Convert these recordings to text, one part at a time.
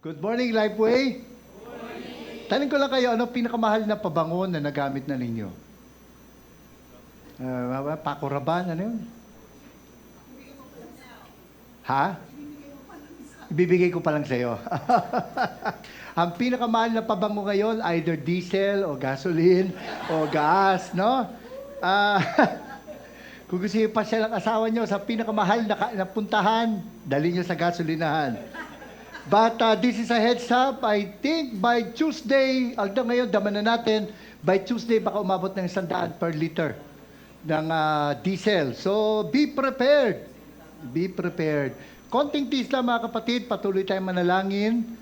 Good morning, Lifeway. Tanong ko lang kayo, ano pinakamahal na pabango na nagamit na ninyo? Paco Rabanne, ano yun? Ha? Ibibigay ko pa lang sa'yo. Ang pinakamahal na pabango ngayon, either diesel o gasoline o gas, no? Ah, kung gusto niyo pa siya ng asawa niyo sa pinakamahal na puntahan, dali niyo sa gasolinahan. But this is a heads up. I think by Tuesday, hanggang ngayon, daman na natin, by Tuesday baka umabot ng 100 per liter ng diesel. So be prepared. Be prepared. Konting tiis lang mga kapatid, patuloy tayong manalangin.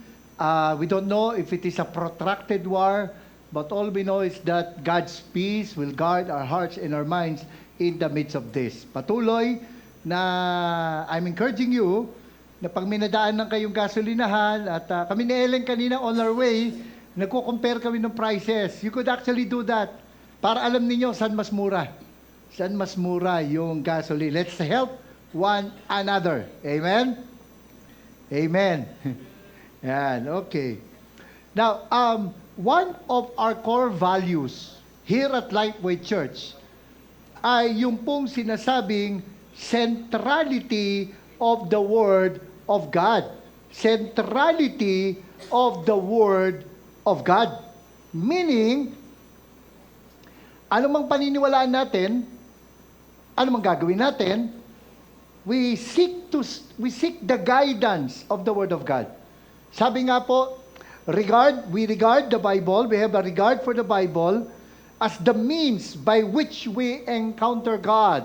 We don't know if it is a protracted war, but all we know is that God's peace will guard our hearts and our minds in the midst of this. Patuloy na I'm encouraging you na pag minadaan ng kayong gasolinahan at kami ni Ellen kanina on our way, nagko-compare kami ng prices. You could actually do that para alam niyo saan mas mura. Saan mas mura yung gasoline. Let's help one another. Amen? Amen. Yan, okay. Now, one of our core values here at Lifeway Church ay yung pong sinasabing centrality of the Word of God. Centrality of the Word of God. Meaning, anumang paniniwalaan natin, anumang gagawin natin, we seek the guidance of the Word of God. Sabi nga po, we regard the Bible, we have a regard for the Bible as the means by which we encounter God,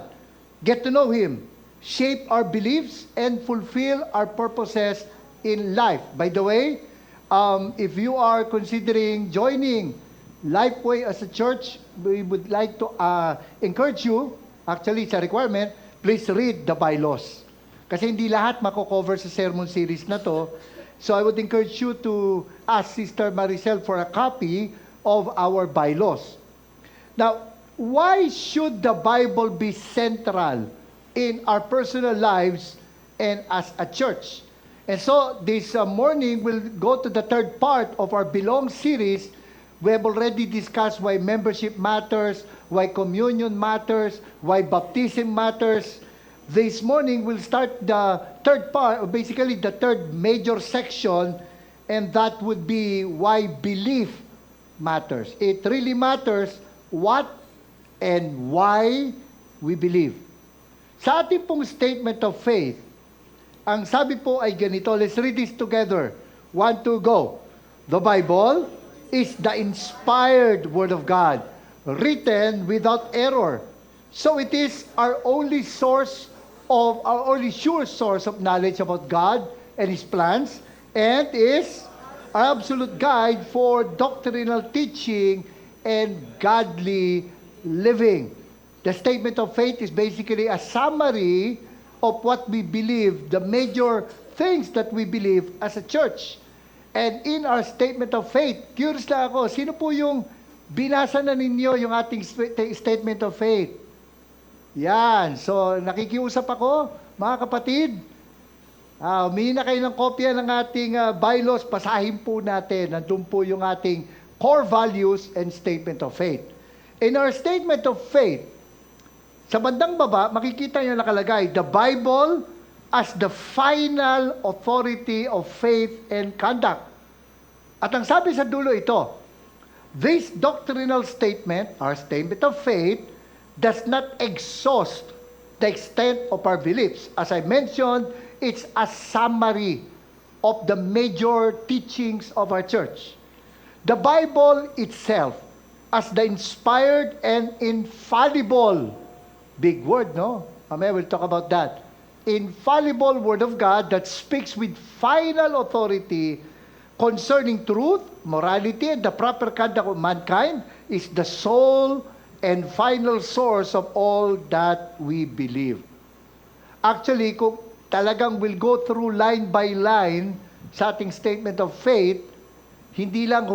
get to know Him, shape our beliefs, and fulfill our purposes in life. By the way, if you are considering joining Lifeway as a church, we would like to encourage you, actually it's a requirement, please read the bylaws. Kasi hindi lahat mako-cover sa sermon series na to. So I would encourage you to ask Sister Maricel for a copy of our bylaws. Now, why should the Bible be central in our personal lives and as a church? And so this morning we'll go to the third part of our Belong series. We have already discussed why membership matters, why communion matters, why baptism matters. This morning we'll start the third part, or basically the third major section, and that would be why belief matters. It really matters what and why we believe. Sa ating pong statement of faith, ang sabi po ay ganito, let's read this together. 1, 2, go. The Bible is the inspired Word of God, written without error. So it is our only sure source of knowledge about God and His plans, and is our absolute guide for doctrinal teaching and godly living. The statement of faith is basically a summary of what we believe, the major things that we believe as a church. And in our statement of faith, curious lang ako, sino po yung binasa na ninyo yung ating statement of faith? Yan. So, nakikiusap ako, mga kapatid. Humingi na kayo ng kopya ng ating bylaws, basahin po natin. Nandun po yung ating core values and statement of faith. In our statement of faith, sa bandang baba, makikita nyo nakalagay, the Bible as the final authority of faith and conduct. At ang sabi sa dulo ito, this doctrinal statement, our statement of faith, does not exhaust the extent of our beliefs. As I mentioned, it's a summary of the major teachings of our church. The Bible itself, as the inspired and infallible, big word, no? Mamaya we'll talk about that. Infallible Word of God that speaks with final authority concerning truth, morality, and the proper conduct of mankind is the sole and final source of all that we believe. Actually, kung talagang we'll go through line by line sa ating statement of faith, hindi lang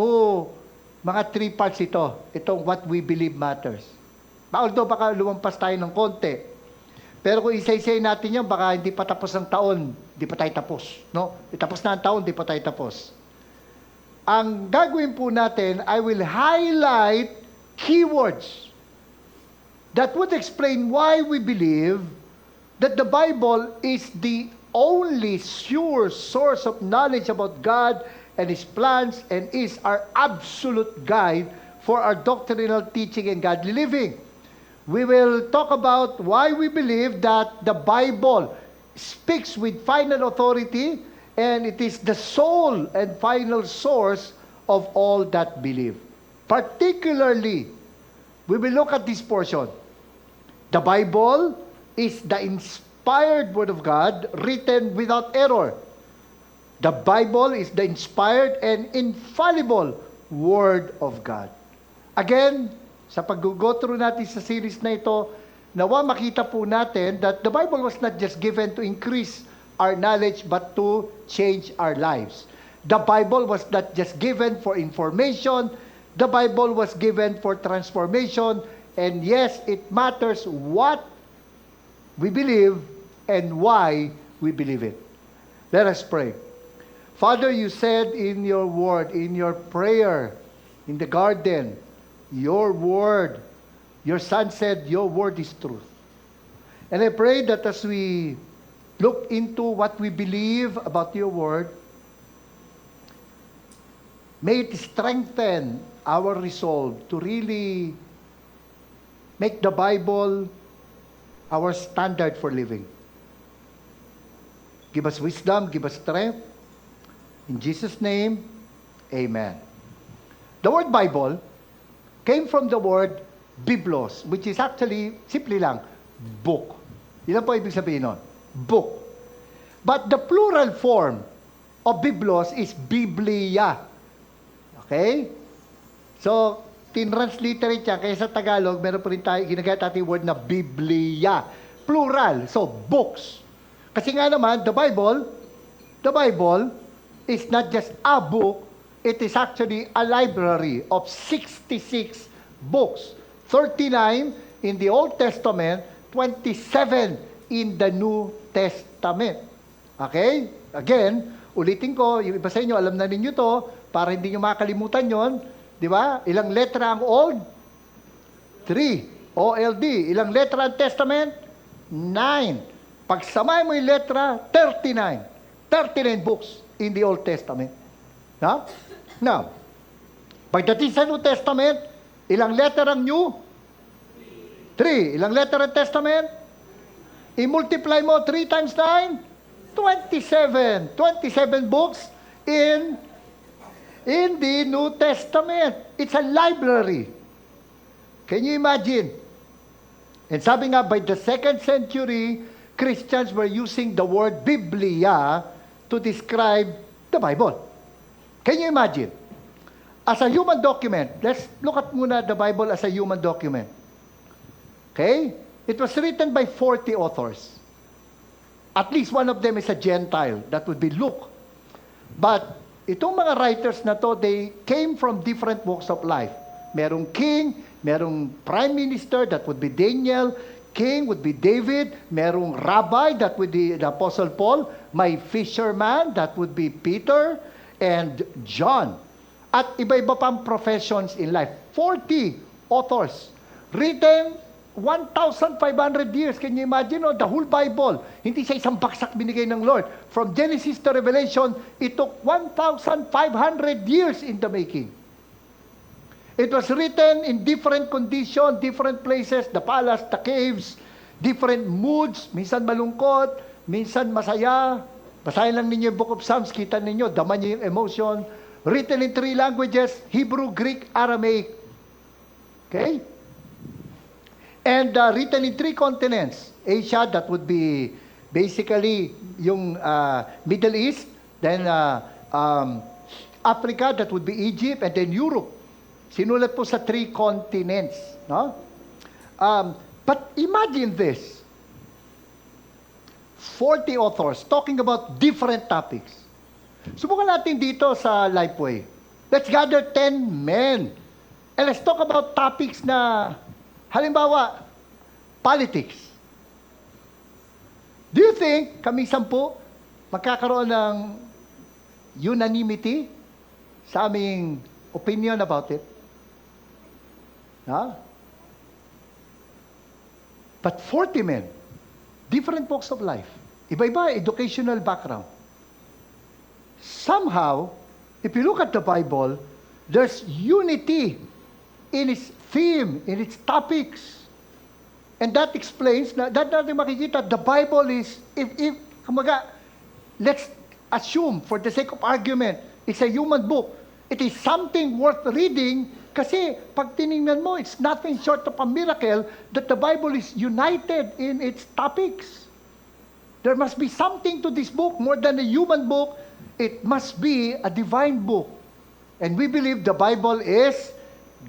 mga 3 parts ito. Itong what we believe matters. Although baka lumampas tayo ng konti. Pero kung isa-isay natin yan, baka hindi pa tapos ang taon, hindi pa tayo tapos. No? Tapos na ang taon, hindi pa tayo tapos. Ang gagawin po natin, I will highlight keywords that would explain why we believe that the Bible is the only sure source of knowledge about God and His plans and is our absolute guide for our doctrinal teaching and godly living. We will talk about why we believe that the Bible speaks with final authority and it is the sole and final source of all that believe. Particularly, we will look at this portion. The Bible is the inspired Word of God written without error. The Bible is the inspired and infallible Word of God. Again, sa pag-go through natin sa series na ito, nawa makita po natin that the Bible was not just given to increase our knowledge but to change our lives. The Bible was not just given for information, the Bible was given for transformation, and yes, it matters what we believe and why we believe it. Let us pray. Father, you said in your word, in your prayer, in the garden, your word, your Son said, your word is truth. And I pray that as we look into what we believe about your word, may it strengthen our resolve to really make the Bible our standard for living. Give us wisdom, give us strength. In Jesus' name, amen. The word Bible came from the word biblos, which is actually, simply lang, book. Ilan po ibig sabihin nun? Book. But the plural form of biblos is biblia. Okay? So, tinransliterate yan, kaya sa Tagalog, meron po rin tayo, ginagamit natin yung word na biblia. Plural. So, books. Kasi nga naman, the Bible is not just a book, it is actually a library of 66 books. 39 in the Old Testament, 27 in the New Testament. Okay? Again, ulitin ko, yung iba sa inyo, alam na ninyo to, para hindi nyo makalimutan yon. Di ba? Ilang letra ang Old? 3. OLD. Ilang letra ang Testament? 9. Pagsamay mo yung letra, 39. 39 books in the Old Testament. No? Now, pagdating sa New Testament, ilang letter ang New? 3. Ilang letter ang Testament? I-multiply mo 3 times 9? 27. 27 books in the New Testament. It's a library. Can you imagine? And sabi nga, by the 2nd century, Christians were using the word Biblia to describe the Bible. Can you imagine? As a human document, let's look at muna the Bible as a human document. Okay? It was written by 40 authors. At least one of them is a Gentile. That would be Luke. But itong mga writers na to, they came from different walks of life. Merong king, merong prime minister, that would be Daniel. King would be David. Merong rabbi, that would be the Apostle Paul. May fisherman, that would be Peter and John. At iba-iba pang professions in life. 40 authors. Written 1,500 years. Can you imagine? The whole Bible. Hindi sa isang baksak binigay ng Lord. From Genesis to Revelation, it took 1,500 years in the making. It was written in different conditions, different places, the palace, the caves, different moods, minsan malungkot, minsan masaya. Basahin lang ninyo yung Book of Psalms, kita ninyo, daman niyo yung emotion. Written in 3 languages, Hebrew, Greek, Aramaic. Okay? And written in 3 continents. Asia, that would be basically yung Middle East, then Africa, that would be Egypt, and then Europe. Sinulat po sa 3 continents. No? But imagine this. 40 authors talking about different topics. Subukan natin dito sa Lifeway. Let's gather 10 men. And let's talk about topics na, halimbawa, politics. you think kaming 10 magkakaroon ng unanimity sa aming opinion about it? No? But 40 men, different walks of life, iba-iba educational background. Somehow, if you look at the Bible, there's unity in its theme, in its topics. And that explains, that natin makikita, the Bible is, kumaga, let's assume, for the sake of argument, it's a human book. It is something worth reading kasi pag tinignan mo, it's nothing short of a miracle that the Bible is united in its topics. There must be something to this book more than a human book. It must be a divine book. And we believe the Bible is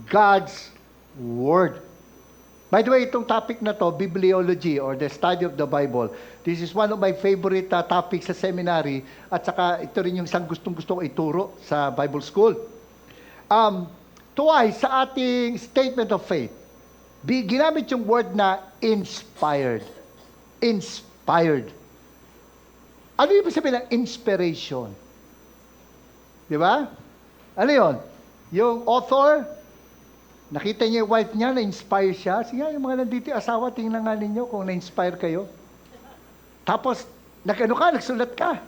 God's Word. By the way, itong topic na to, bibliology or the study of the Bible, this is one of my favorite topics sa seminary at saka ito rin yung isang gustong-gusto ko ituro sa Bible School. Twice sa ating statement of faith, ginamit yung word na inspired. Inspired. Ano yung sabihin ng inspiration? Di ba? Ano yun? Yung author, nakita niya yung wife niya, na-inspire siya. Sige, yung mga nandito yung asawa, tingnan nga ninyo kung na-inspire kayo. Tapos, nagsulat ka.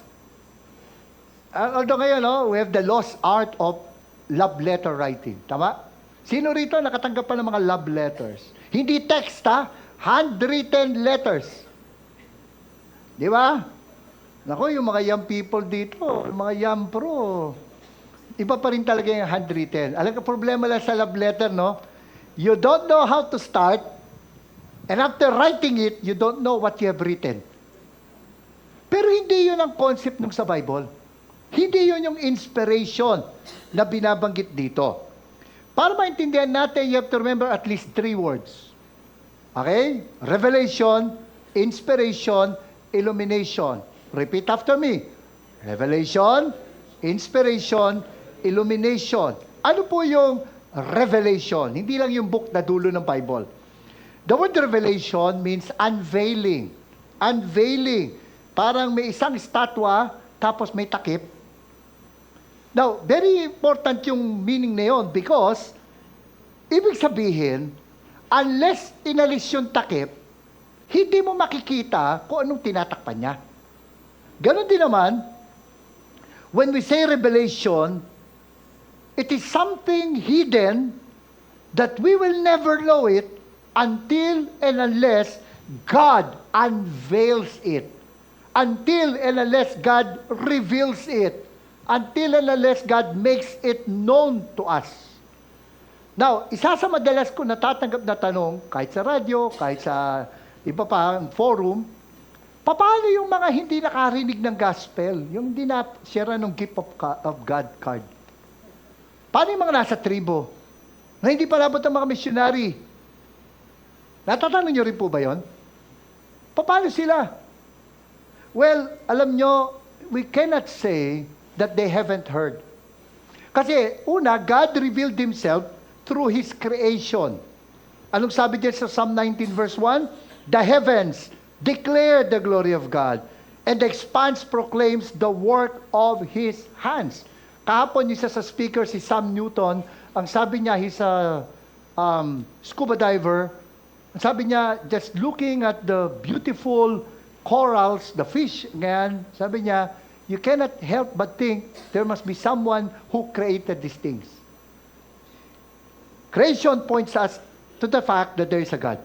Although ngayon, we have the lost art of love letter writing. Tama? Sino rito nakatanggap pa ng mga love letters? Hindi text, handwritten letters. Di ba? Naku, yung mga young people dito, yung mga young pro, iba pa rin talaga yung handwritten. Alam ka, problema lang sa love letter, no? You don't know how to start, and after writing it, you don't know what you have written. Pero hindi yun ang concept ng sa Bible. Hindi yun yung inspiration na binabanggit dito. Para maintindihan natin, you have to remember at least 3 words. Okay? Revelation, inspiration, illumination. Repeat after me. Revelation, inspiration, illumination. Ano po yung revelation? Hindi lang yung book na dulo ng Bible. The word revelation means unveiling. Unveiling. Parang may isang estatwa, tapos may takip. Now, very important yung meaning na yun because, ibig sabihin, unless inalis yung takip, hindi mo makikita kung anong tinatakpan niya. Ganon din naman, when we say revelation, it is something hidden that we will never know it until and unless God unveils it. Until and unless God reveals it. Until and unless God makes it known to us. Now, isa sa madalas ko natatanggap na tanong, kahit sa radyo, kahit sa iba pang forum, paano yung mga hindi nakarinig ng gospel? Yung hindi na-share ng gift of God card? Paano yung mga nasa tribo? Na hindi pa labot ng mga missionary? Natatanong nyo rin po ba yun? Paano sila? Well, alam nyo, we cannot say that they haven't heard. Kasi, una, God revealed Himself through His creation. Anong sabi diyan sa Psalm 19 verse 1? The heavens declare the glory of God, and the expanse proclaims the work of His hands. Kahapon isa sa speaker, si Sam Newton, ang sabi niya, he's a scuba diver. Ang sabi niya, just looking at the beautiful corals, the fish, ngayon, sabi niya, you cannot help but think there must be someone who created these things. Creation points us to the fact that there is a God.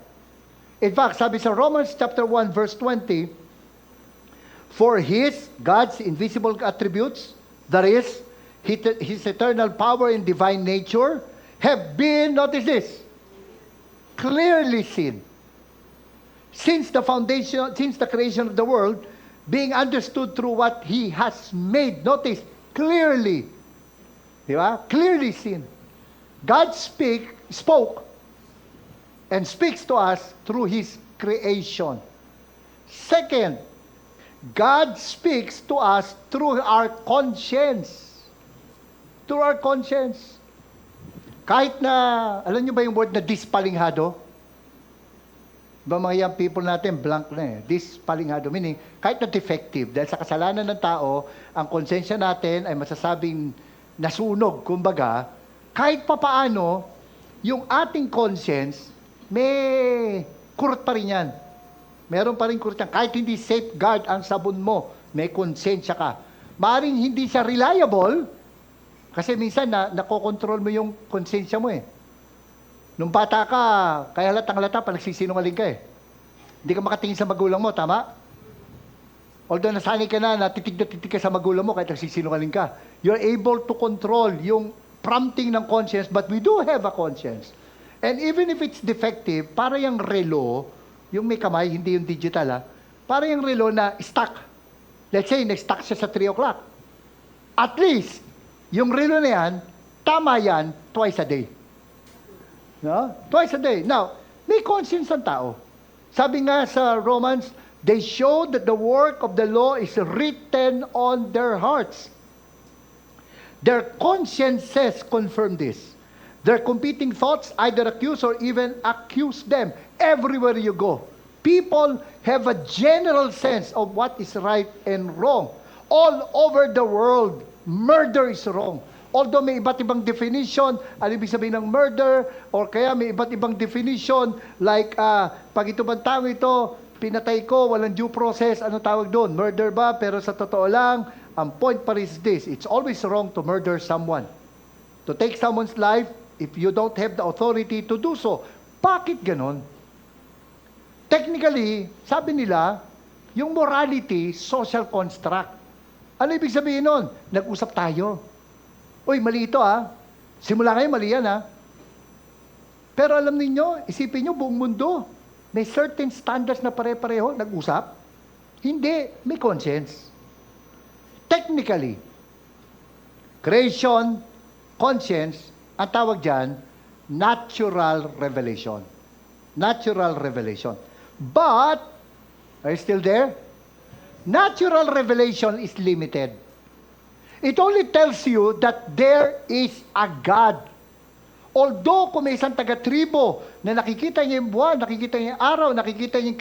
In fact, sabi sa Romans chapter 1 verse 20, for God's invisible attributes, that is, His eternal power and divine nature, have been, notice this, clearly seen. Since the creation of the world, being understood through what He has made. Notice, clearly. Di ba? Clearly seen. God spoke and speaks to us through His creation. Second, God speaks to us through our conscience. Through our conscience. Kahit na, alam nyo ba yung word na dispalinghado? Ba mga young people natin, blank na eh. Dispalingado. Meaning, kahit na defective, dahil sa kasalanan ng tao, ang konsensya natin ay masasabing nasunog, kumbaga, kahit papaano, yung ating conscience, may kurot pa rin yan. Meron pa rin kurot yan. Kahit hindi safeguard ang sabon mo, may konsensya ka. Maaring hindi siya reliable, kasi minsan nakokontrol mo yung konsensya mo eh. Nung bata ka, kaya halatang-halata pa nagsisinungaling ka eh. Hindi ka makatingin sa magulang mo, tama? Although nasanay ka na titig ka sa magulang mo kahit nagsisinungaling ka. You're able to control yung prompting ng conscience, but we do have a conscience. And even if it's defective, para yung relo, yung may kamay, hindi yung digital para yung relo na stuck. Let's say, nag-stuck siya sa 3 o'clock. At least, yung relo na yan, tama yan twice a day. No? Twice a day. Now, may conscience ang tao. Sabi nga sa Romans, they show that the work of the law is written on their hearts. Their consciences confirm this. Their competing thoughts either accuse or even accuse them everywhere you go. People have a general sense of what is right and wrong. All over the world, murder is wrong. Although may iba't ibang definition, ano ibig sabihin ng murder, or kaya may iba't ibang definition, like, pag ito bang tao ito, pinatay ko, walang due process, ano tawag doon? Murder ba? Pero sa totoo lang, ang point pa rin is this, it's always wrong to murder someone. To take someone's life, if you don't have the authority to do so. Bakit ganon? Technically, sabi nila, yung morality, social construct. Ano ibig sabihin nun? Nag-usap tayo. Uy, mali ito Simula ngayon, mali yan Pero alam ninyo, isipin nyo, buong mundo, may certain standards na pare-pareho, nag-usap. Hindi, may conscience. Technically, creation, conscience, ang tawag dyan, natural revelation. Natural revelation. But, are you still there? Natural revelation is limited. It only tells you that there is a God. Although kung may isang taga-tribo na nakikita niya yung buwan, nakikita niya yung araw, nakikita niya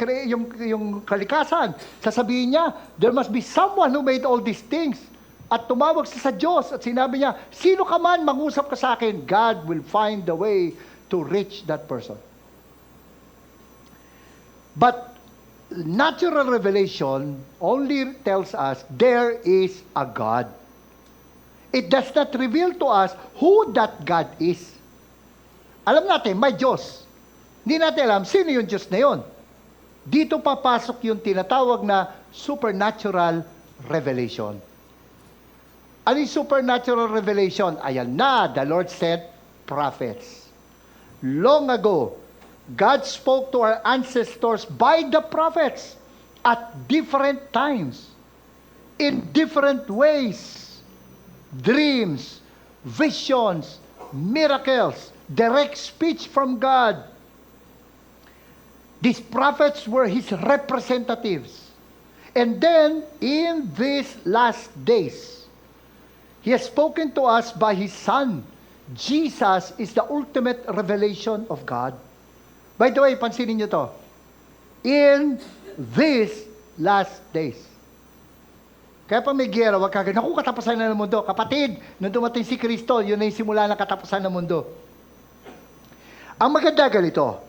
yung kalikasan, sasabihin niya, there must be someone who made all these things. At tumawag siya sa Diyos at sinabi niya, sino ka man, mangusap ka sa akin, God will find the way to reach that person. But natural revelation only tells us there is a God. It does not reveal to us who that God is. Alam natin, may Diyos. Hindi natin alam, sino yung Diyos na yun? Dito papasok yung tinatawag na supernatural revelation. Ano yung supernatural revelation? Ayan na, the Lord sent prophets. Long ago, God spoke to our ancestors by the prophets at different times, in different ways. Dreams, visions, miracles, direct speech from God. These prophets were His representatives. And then, in these last days, He has spoken to us by His Son. Jesus is the ultimate revelation of God. By the way, pansinin niyo to. In these last days. Kaya pag may giyera, wag kagad, naku, katapusan na ng mundo. Kapatid, nung dumating si Kristo, yun na yung simula ng katapusan ng mundo. Ang maganda ganito,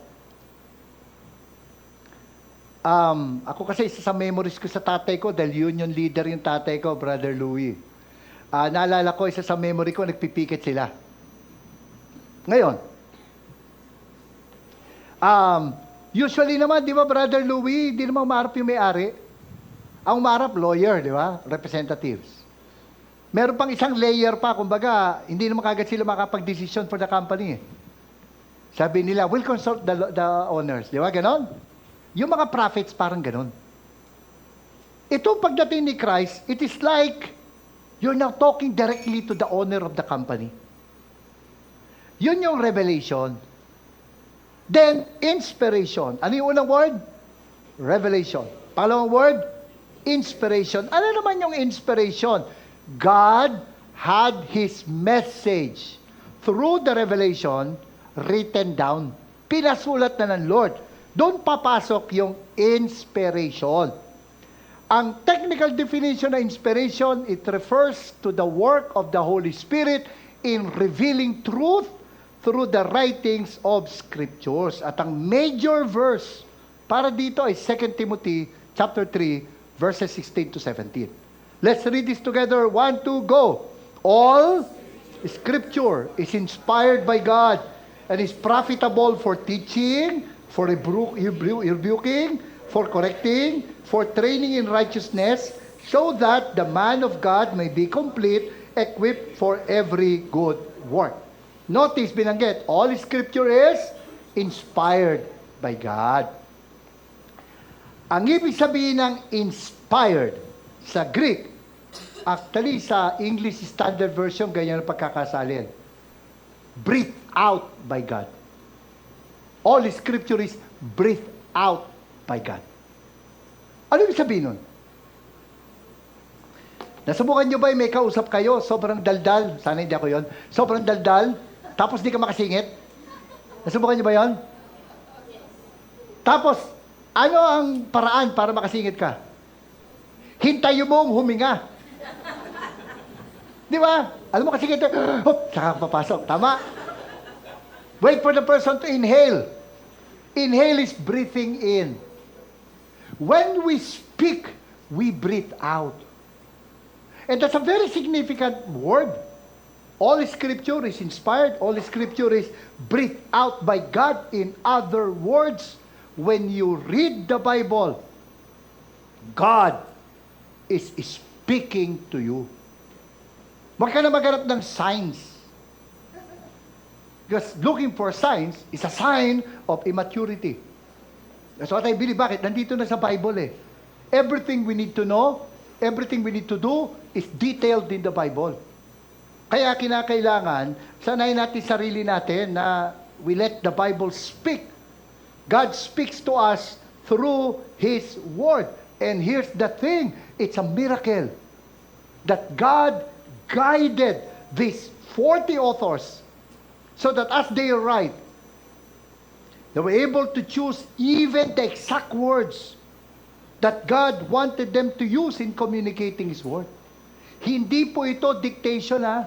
ako kasi isa sa memories ko sa tatay ko, dahil union leader yung tatay ko, Brother Louie. Naalala ko, isa sa memory ko, nagpipikit sila. Ngayon, usually naman, di ba, Brother Louie, di naman umarap yung may-ari. Ang umarap, lawyer, di ba? Representatives. Meron pang isang layer pa, kumbaga, hindi naman kagad sila makapag-decision for the company. Sabi nila, we'll consult the owners. Di ba? Ganon? Yung mga prophets, parang ganon. Ito pagdating ni Christ, it is like you're now talking directly to the owner of the company. Yun yung revelation. Then, inspiration. Ano yung unang word? Revelation. Pangalawang word? Inspiration. Ano naman yung inspiration? God had His message through the revelation written down. Pinasulat na ng Lord. Doon papasok yung inspiration. Ang technical definition ng inspiration, it refers to the work of the Holy Spirit in revealing truth through the writings of Scriptures. At ang major verse para dito ay 2 Timothy chapter 3, verses 16 to 17. Let's read this together. 1, 2, go. All Scripture is inspired by God and is profitable for teaching, for rebuking, for correcting, for training in righteousness, so that the man of God may be complete, equipped for every good work. Notice, binanggit, all Scripture is inspired by God. Ang ibig sabihin ng inspired sa Greek, actually sa English Standard Version, ganyan ang pagkakasalin. Breathed out by God. All Scripture is breathed out by God. Ano ibig sabihin nun? Nasubukan nyo ba may kausap kayo, sobrang daldal, sana hindi ako yon, sobrang daldal, tapos di ka makasingit? Nasubukan nyo ba yon? Tapos, ano ang paraan para makasingit ka? Hintayin mong huminga. Di ba? Alam mo kasingit, saka papasok. Tama? Wait for the person to inhale. Inhale is breathing in. When we speak, we breathe out. And that's a very significant word. All Scripture is inspired. All Scripture is breathed out by God. In other words, when you read the Bible, God is speaking to you. Huwag ka na maghanap ng signs. Because looking for signs is a sign of immaturity. That's what I believe. Bakit? Nandito na sa Bible eh. Everything we need to know, everything we need to do is detailed in the Bible. Kaya kinakailangan, sanayin natin sarili natin na we let the Bible speak. God speaks to us through His Word. And here's the thing, it's a miracle that God guided these 40 authors so that as they write, they were able to choose even the exact words that God wanted them to use in communicating His Word. Hindi po ito dictation ha.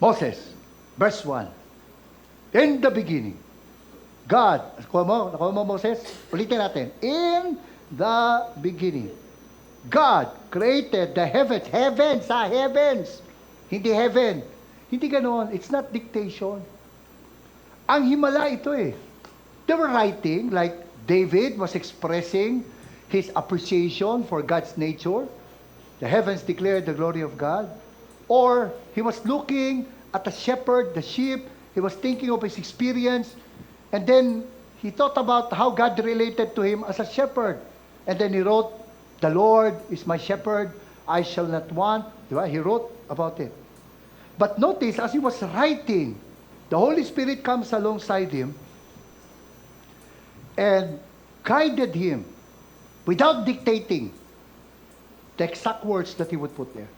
Moses, verse 1. In the beginning, God, nakuha mo Moses? Ulitin natin. In the beginning, God created the heavens. Heavens. Hindi heaven. Hindi ganoon. It's not dictation. Ang himala ito eh. They were writing, like David was expressing his appreciation for God's nature. The heavens declare the glory of God. Or he was looking at the shepherd, the sheep. He was thinking of his experience. And then he thought about how God related to him as a shepherd. And then he wrote, the Lord is my shepherd, I shall not want. Diba? He wrote about it. But notice, as he was writing, the Holy Spirit comes alongside him and guided him without dictating the exact words that he would put there.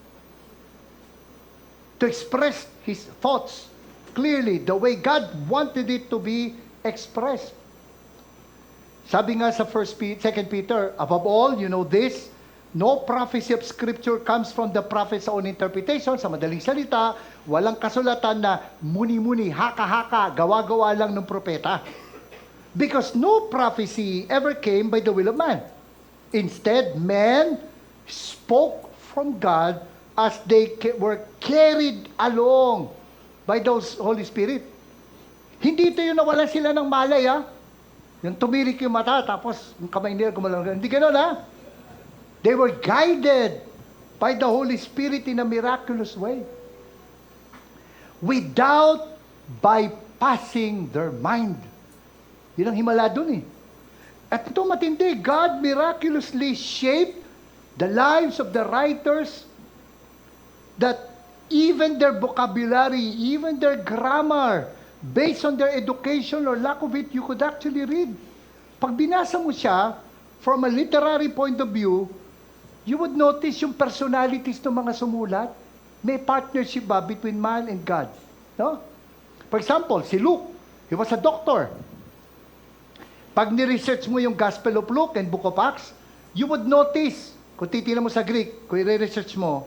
To express his thoughts clearly, the way God wanted it to be expressed. Sabi nga sa 2 Peter, above all, you know this, no prophecy of Scripture comes from the prophet's own interpretation. Sa madaling salita, walang kasulatan na muni-muni, haka-haka, gawa-gawa lang ng propeta. Because no prophecy ever came by the will of man. Instead, men spoke from God as they were carried along by those Holy Spirit. Hindi ito yung nawalan sila ng malay, ha? Yung tumirik yung mata, tapos yung kamay nila gumalaw. Hindi gano'n, ha? They were guided by the Holy Spirit in a miraculous way. Without bypassing their mind. Yun ang himala dun eh. At ito matindi, God miraculously shaped the lives of the writers that even their vocabulary, even their grammar, based on their education or lack of it, you could actually read. Pag binasa mo siya, from a literary point of view, you would notice yung personalities ng mga sumulat. May partnership ba between man and God? No? For example, si Luke, he was a doctor. Pag ni-research mo yung Gospel of Luke and Book of Acts, you would notice, kung titignan mo sa Greek, kung i-research mo,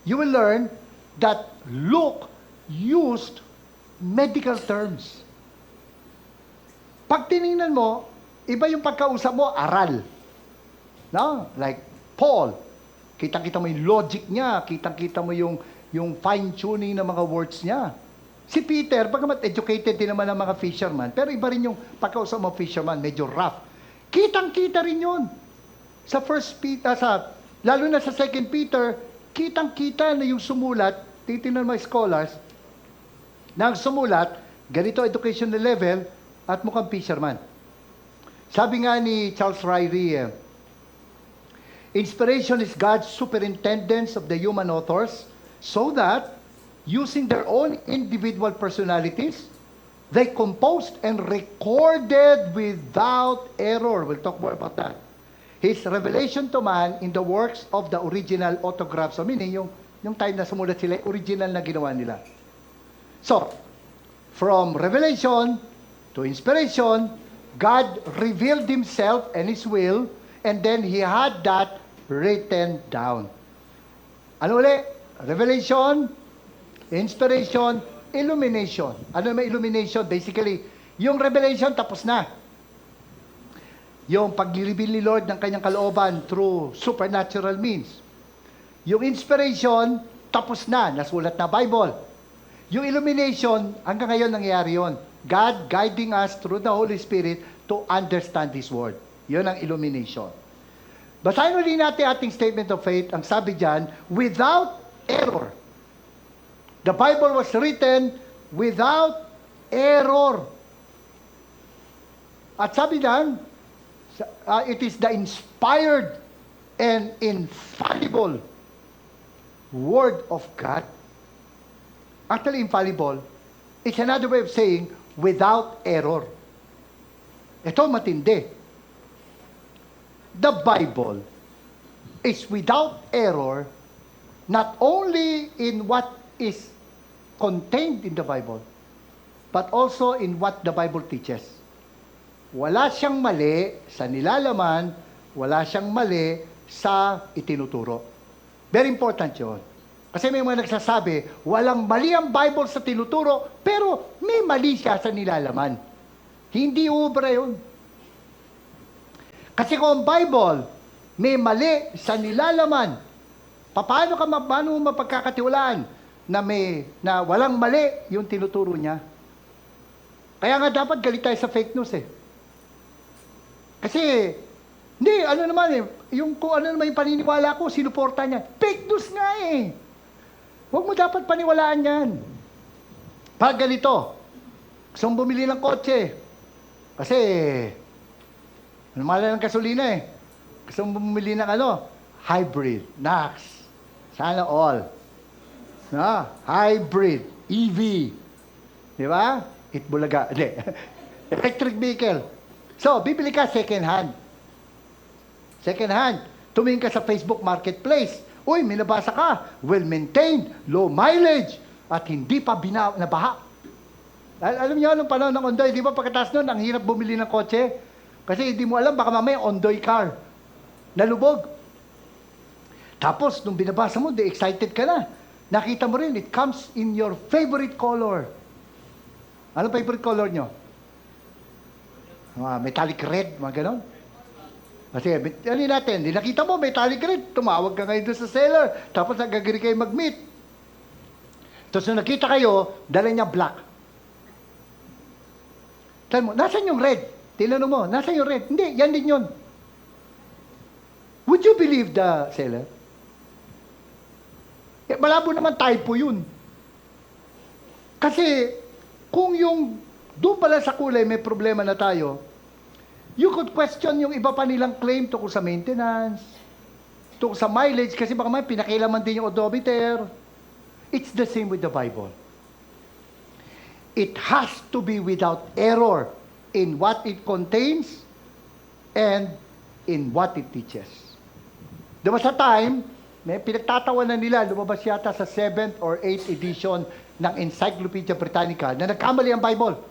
you will learn that Luke used medical terms. Pag tinignan mo, iba yung pagkausap mo, aral. No? Like Paul, kitang-kita mo yung logic niya, kitang-kita mo yung fine-tuning ng mga words niya. Si Peter, bagamat educated din naman ng mga fisherman, pero iba rin yung pagkausap mo fisherman, medyo rough. Kitang-kita rin yun. Sa Peter, lalo na sa 2 Peter, kitang-kita na yung sumulat, titingnan mga scholars, na ang sumulat, ganito educational level, at mukhang fisherman. Sabi nga ni Charles Ryrie, inspiration is God's superintendence of the human authors so that, using their own individual personalities, they composed and recorded without error. We'll talk more about that. His revelation to man in the works of the original autographs. So meaning, yung time na sumulat sila, original na ginawa nila. So, from revelation to inspiration, God revealed Himself and His will, and then He had that written down. Ano ulit? Revelation, inspiration, illumination. Ano may illumination? Basically, yung revelation tapos na. Yung paglilibin ni Lord ng kanyang kalooban through supernatural means. Yung inspiration, tapos na. Nasulat na Bible. Yung illumination, hanggang ngayon nangyayari yun. God guiding us through the Holy Spirit to understand His Word. Yun ang illumination. Basahin ulit natin ating statement of faith. Ang sabi dyan, without error. The Bible was written without error. At sabi dyan, it is the inspired and infallible Word of God. Actually, infallible, it's another way of saying, without error. Ito matindi. The Bible is without error, not only in what is contained in the Bible, but also in what the Bible teaches. Wala siyang mali sa nilalaman, wala siyang mali sa itinuturo. Very important yun. Kasi may mga nagsasabi, walang mali ang Bible sa tinuturo, pero may mali siya sa nilalaman. Hindi ubra yun. Kasi kung ang Bible may mali sa nilalaman, paano mo mapagkakatiwalaan na walang mali yung tinuturo niya? Kaya nga dapat galit tayo sa fake news eh. Kasi, hindi, kung ano naman yung paniniwala ko, sinuporta niya. Fake news nga eh. Huwag mo dapat paniwalaan yan. Pag ganito, gusto mong bumili ng kotse. Kasi, mahal ng gasolina eh. Gusto mong bumili ng hybrid, NAX. Sana all. No? Hybrid, EV. Di ba? Itbulaga. Hindi. Electric vehicle. So, bibili ka second hand. Second hand. Tumingin ka sa Facebook Marketplace. Uy, may nabasa ka. Well-maintained, low mileage, at hindi pa nabaha. Alam niyo, nung panahon ng Ondoy, di ba pagkatapos nun, ang hirap bumili ng kotse? Kasi hindi mo alam, baka mamaya Ondoy car. Nalubog. Tapos, nung binabasa mo, excited ka na. Nakita mo rin, it comes in your favorite color. Ano favorite color nyo? Metallic red, mga ganon. Kasi, natin, nakita mo, metallic red, tumawag ka ngayon doon sa seller, tapos nagagiri kayo mag-meet. Tapos nung nakita kayo, dala niya black. Tell mo, nasan yung red? Tinanong mo, nasan yung red? Hindi, yan din yun. Would you believe the seller? Malabo naman typo yun. Kasi, kung yung doon pala sa kulay may problema na tayo, you could question yung iba pa nilang claim tungkol sa maintenance, tungkol sa mileage, kasi baka may pinakilaman din yung odometer. It's the same with the Bible. It has to be without error in what it contains and in what it teaches. There was a time, may pinagtatawanan nila, lumabas yata sa 7th or 8th edition ng Encyclopedia Britannica na nagkamali ang Bible.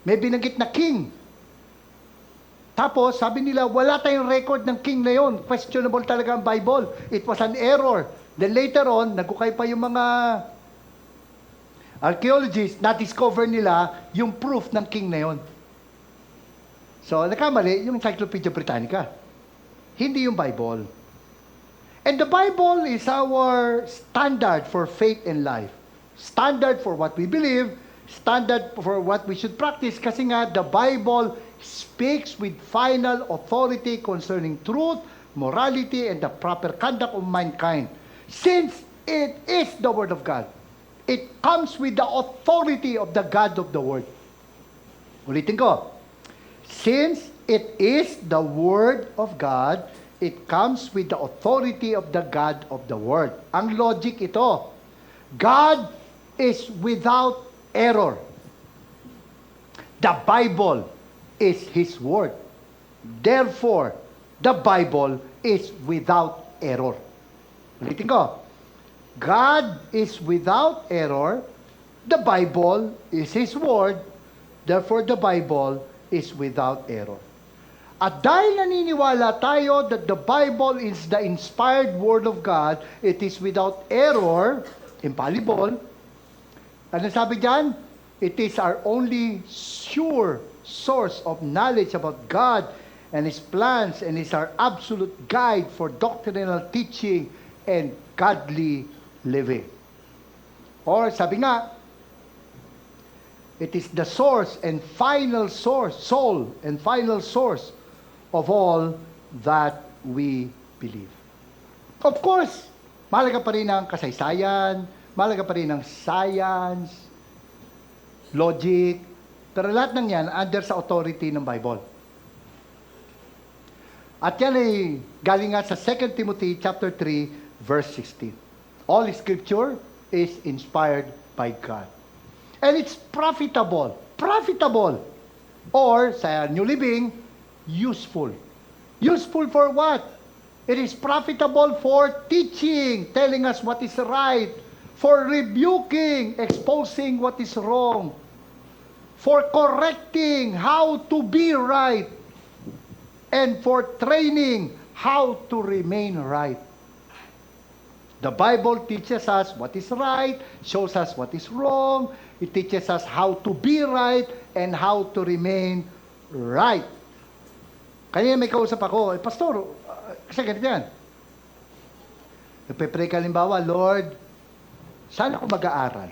May binanggit na king. Tapos, sabi nila, wala tayong record ng king na yon. Questionable talaga ang Bible. It was an error. Then later on, nagukay pa yung mga archaeologists, na-discover nila yung proof ng king na yon. So, nakamali yung Encyclopedia Britannica. Hindi yung Bible. And the Bible is our standard for faith and life. Standard for what we believe, standard for what we should practice. Kasi nga, the Bible speaks with final authority concerning truth, morality, and the proper conduct of mankind. Since it is the Word of God, it comes with the authority of the God of the Word. Ulitin ko. Since it is the Word of God, it comes with the authority of the God of the Word. Ang logic ito. God is without error. The Bible is His Word. Therefore, the Bible is without error. Ulitin ko. God is without error. The Bible is His Word. Therefore, the Bible is without error. At dahil naniniwala tayo that the Bible is the inspired Word of God, it is without error, infallible. Ano sabi diyan? It is our only sure source of knowledge about God and His plans, and is our absolute guide for doctrinal teaching and godly living. Or sabi nga, it is the source and final source, soul and final source of all that we believe. Of course, mahalaga pa rin ang kasaysayan, mahalaga pa rin ang science, logic, pero lahat ng yan under sa authority ng Bible. At yan ay galing nga sa 2 Timothy chapter 3, verse 16. All Scripture is inspired by God. And it's profitable. Profitable. Or, sa New Living, useful. Useful for what? It is profitable for teaching, telling us what is right, for rebuking, exposing what is wrong, for correcting how to be right, and for training how to remain right. The Bible teaches us what is right, shows us what is wrong. It teaches us how to be right and how to remain right. Kaya may kausap ako, Pastor, kasi ganito yan. Nagpe-pray ka limbawa, Lord, saan ako mag-aaral?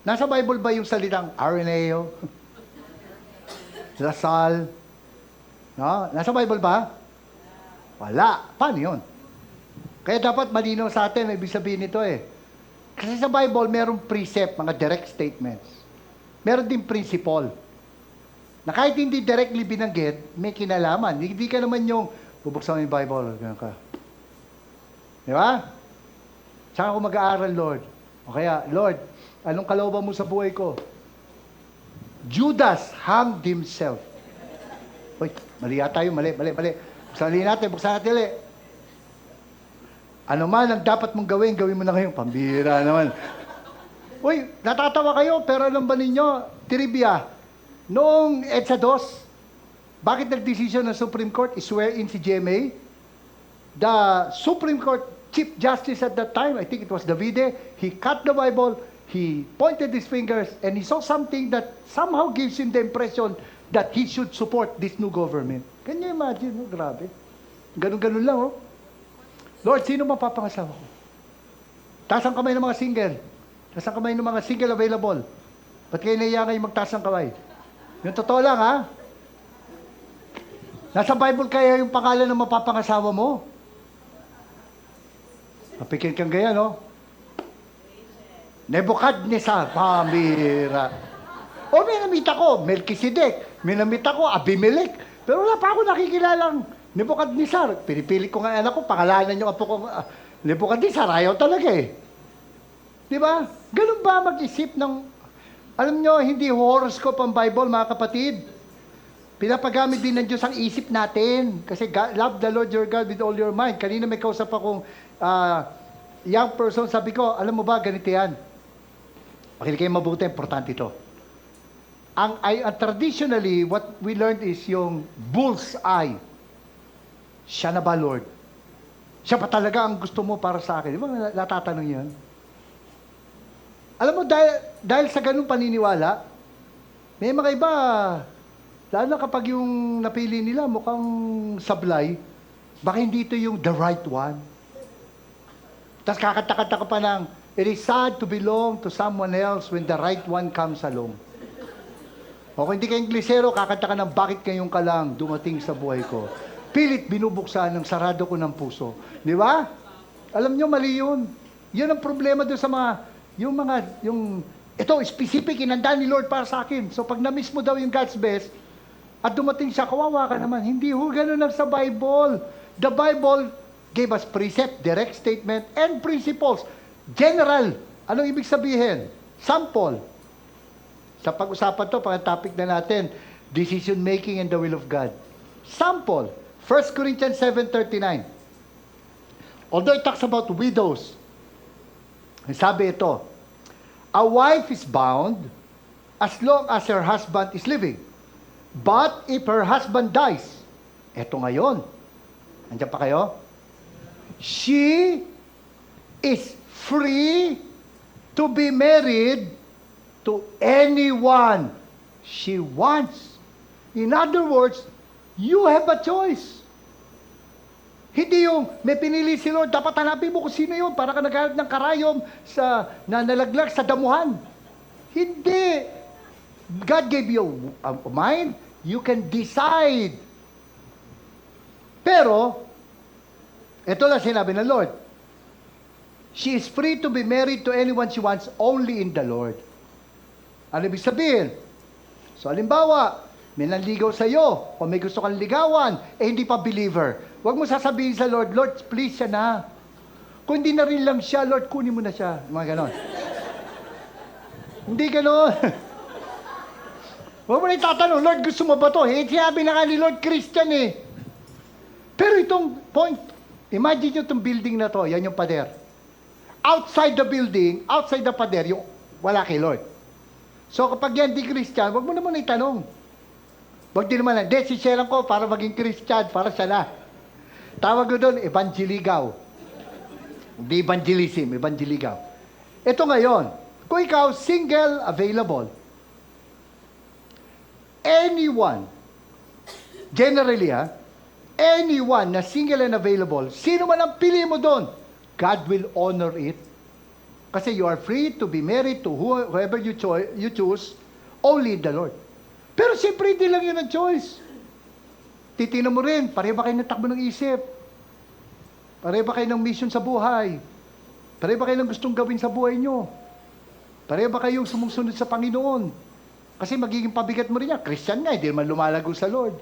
Nasa Bible ba yung salitang Araneo? Lasal? No? Nasa Bible ba? Wala. Paano yun? Kaya dapat malinaw sa atin, ibig sabihin nito eh. Kasi sa Bible, merong precept, mga direct statements. Meron din principle. Na kahit hindi directly binanggit, may kinalaman. Hindi ka naman yung, bubuksan mo yung Bible, gano'n ka. Di ba? Saan ako mag-aaral, Lord? O kaya, Lord, anong kalooban mo sa buhay ko? Judas hanged himself. Uy, mali yata yun, mali. Buksan natin ulit. Ano man ang dapat mong gawin mo na ngayon. Pambira naman. Uy, natatawa kayo, pero alam ba ninyo, trivia, noong EDSA 2, bakit nag-decision ng Supreme Court, i-swear in si GMA? The Supreme Court Chief Justice at that time, I think it was Davide, he cut the Bible, he pointed his fingers, and he saw something that somehow gives him the impression that he should support this new government. Can you imagine? No? Grabe. Ganun-ganun lang, oh. Lord, sino mapapangasawa ko? Taas ang kamay ng mga single. Taas ang kamay ng mga single available. Ba't kayo naiya ngayon magtaas ang kamay? Yung totoo lang, ha? Nasa Bible kaya yung pangalan ng mapapangasawa mo? Mapikin kang gaya, no? Nebuchadnezzar, pambira. O may namita ko, Melchizedek. May namita ko, Abimelech. Pero wala pa ako nakikilalang Nebuchadnezzar. Pinipili ko nga anak ko, pangalanan yung apo ko. Nebuchadnezzar, ayaw talaga eh. Di ba? Ganun ba mag-isip ng... Alam nyo, hindi horoscope ang Bible, mga kapatid. Pinapagamit din ng Diyos ang isip natin. Kasi God, love the Lord your God with all your mind. Kanina may kausap akong young person, sabi ko, alam mo ba, ganito yan. Makinig kayo mabuti, importante ito. Traditionally, what we learned is yung bull's eye. Siya na ba, Lord? Siya pa talaga ang gusto mo para sa akin. Di ba natatanong yan? Alam mo, dahil sa ganung paniniwala, may mga iba, lalo na kapag yung napili nila mukhang sablay, baka hindi ito yung the right one. Tapos kakanta-kanta ka pa ng, it is sad to belong to someone else when the right one comes along. O kung hindi ka Inglesero, kakanta ka ng, bakit ngayong ka lang dumating sa buhay ko? Pilit binubuksan ng sarado ko ng puso. Di ba? Alam nyo, mali yun. Yun ang problema doon sa ito, specific, inanda ni Lord para sa akin. So pag na-miss mo daw yung God's best, at dumating siya, kawawa ka naman. Hindi ho, ganun lang sa Bible. The Bible gave us precept, direct statement, and principles. General. Anong ibig sabihin? Sample. Sa pag-usapan to, pang-topic na natin, decision making and the will of God. Sample. 1 Corinthians 7:39. Although it talks about widows, sabi ito, a wife is bound as long as her husband is living. But if her husband dies, eto ngayon, nandiyan pa kayo? She is free to be married to anyone she wants. In other words, you have a choice. Hindi yung may pinili si Lord, dapat hanapin mo kung sino yun para ka naghanap ng karayom na nalaglag sa damuhan. Hindi. God gave you a mind, you can decide. Pero, ito lang sinabi ng Lord, she is free to be married to anyone she wants only in the Lord. Ano ibig sabihin? So, halimbawa, may nanligaw sa iyo, o may gusto kang ligawan, hindi pa believer. Huwag mo sasabihin sa Lord, Lord, please siya na. Kung hindi na rin lang siya, Lord, kunin mo na siya. Mga ganon. Hindi ganon. Huwag mo na itatanong, Lord, gusto mo ba to? Sinabi na nga ni Lord, Christian eh. Pero itong point, imagine nyo itong building na to, yan yung pader. Outside the building, outside the pader, yung wala kay Lord. So kapag yan di Christian, huwag mo naman itanong. Huwag din naman, si share ko para maging Christian, para siya na. Tawag ko doon, evangeligaw. Hindi evangelism, evangeligaw. Ito ngayon, kung ikaw single, available, anyone, generally anyone na single and available, sino man ang pili mo doon, God will honor it. Kasi you are free to be married to whoever you choose, only the Lord. Pero siyempre, hindi lang yun ang choice. Titingnan mo rin, pareho ba kayo ng takbo ng isip? Pareho ba kayo ng mission sa buhay? Pareho ba kayo ng gustong gawin sa buhay nyo? Pareho ba kayong sumusunod sa Panginoon? Kasi magiging pabigat mo rin yan. Christian nga, hindi naman lumalago sa Lord.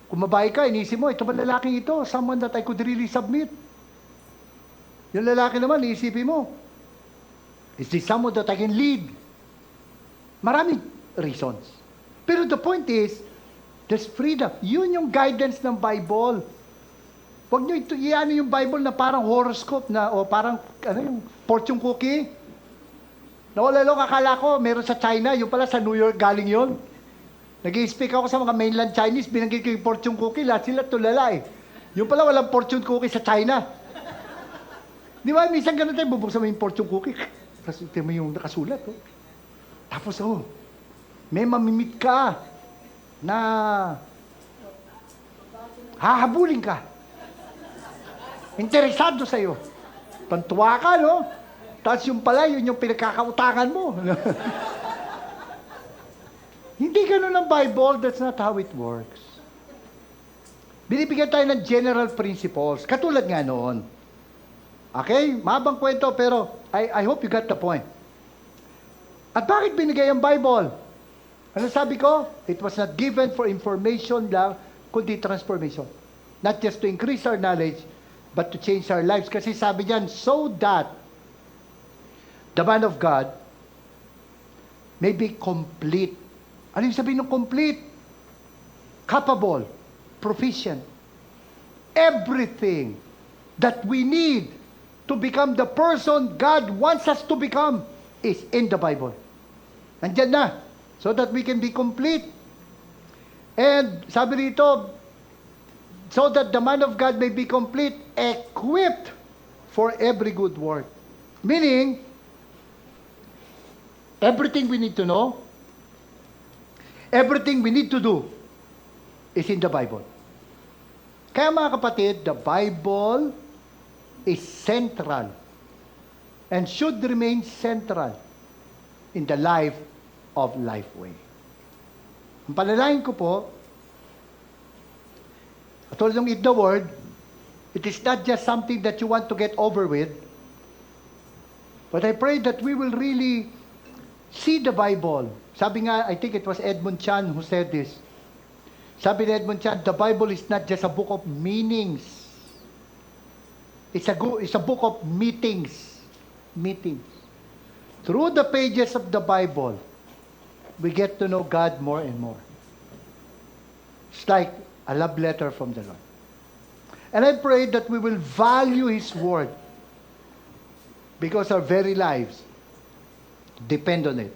Kung mabahay ka, inisip mo, ito ba lalaking ito? Someone that I could really submit. Yung lalaki naman, iisipin mo, is this someone that I can lead? Maraming reasons. Pero the point is, there's freedom. Yun yung guidance ng Bible. Huwag nyo iano yung Bible na parang horoscope na, o parang, yung fortune cookie. Nawalalo, kakala ko, meron sa China, yung pala sa New York galing yun. Nag-i-speak ako sa mga mainland Chinese, binanggit ko yung fortune cookie, lahat sila tulala eh. Yung pala walang fortune cookie sa China. Di ba, minsan ganun tayo, bubuksan mo yung fortune cookie, tapos ito mo yung nakasulat. Oh. Tapos, may mamimit ka na hahabulin ka. Interesado sa'yo. Pantuwa ka, no? Tapos yung pala, yun yung pinagkakautangan mo. Hindi ganun ang Bible. That's not how it works. Binibigyan tayo ng general principles. Katulad nga noon. Okay? Mahabang kwento, pero I hope you got the point. At bakit binigay ang Bible? Ano sabi ko? It was not given for information lang, kundi transformation. Not just to increase our knowledge, but to change our lives. Kasi sabi diyan, so that the man of God may be complete. Ano yung sabihin ng complete? Capable, proficient. Everything that we need to become the person God wants us to become is in the Bible. Nandyan na. so that we can be complete. And sabi rito, so that the man of God may be complete, equipped for every good work. Meaning, everything we need to know, everything we need to do is in the Bible. Kaya mga kapatid, the Bible is central and should remain central in the life of Lifeway. Ang panalangin ko po, tulad ng Eat the Word, it is not just something that you want to get over with, but I pray that we will really see the Bible. Sabi nga, I think it was Edmund Chan who said this. Sabi ni Edmund Chan, the Bible is not just a book of meanings. It's a book of meetings. Meetings. Through the pages of the Bible, we get to know God more and more. It's like a love letter from the Lord. And I pray that we will value His Word because our very lives depend on it.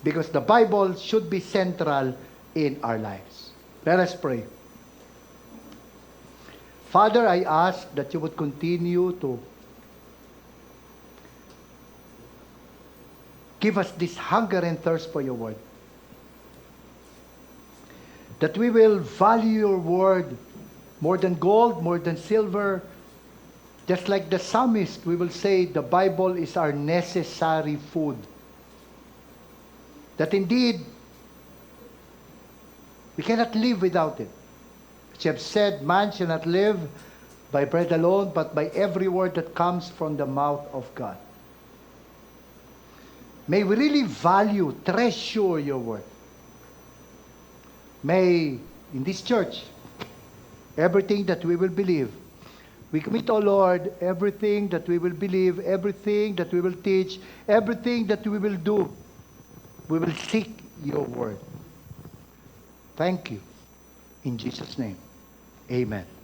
Because the Bible should be central in our lives. Let us pray. Father, I ask that you would continue to give us this hunger and thirst for your Word. That we will value your Word more than gold, more than silver. Just like the psalmist, we will say the Bible is our necessary food. That indeed, we cannot live without it. As you have said, man shall not live by bread alone, but by every word that comes from the mouth of God. May we really value, treasure your word. May, in this church, everything that we will believe, we commit, O Lord, everything that we will believe, everything that we will teach, everything that we will do, we will seek your word. Thank you. In Jesus' name, amen.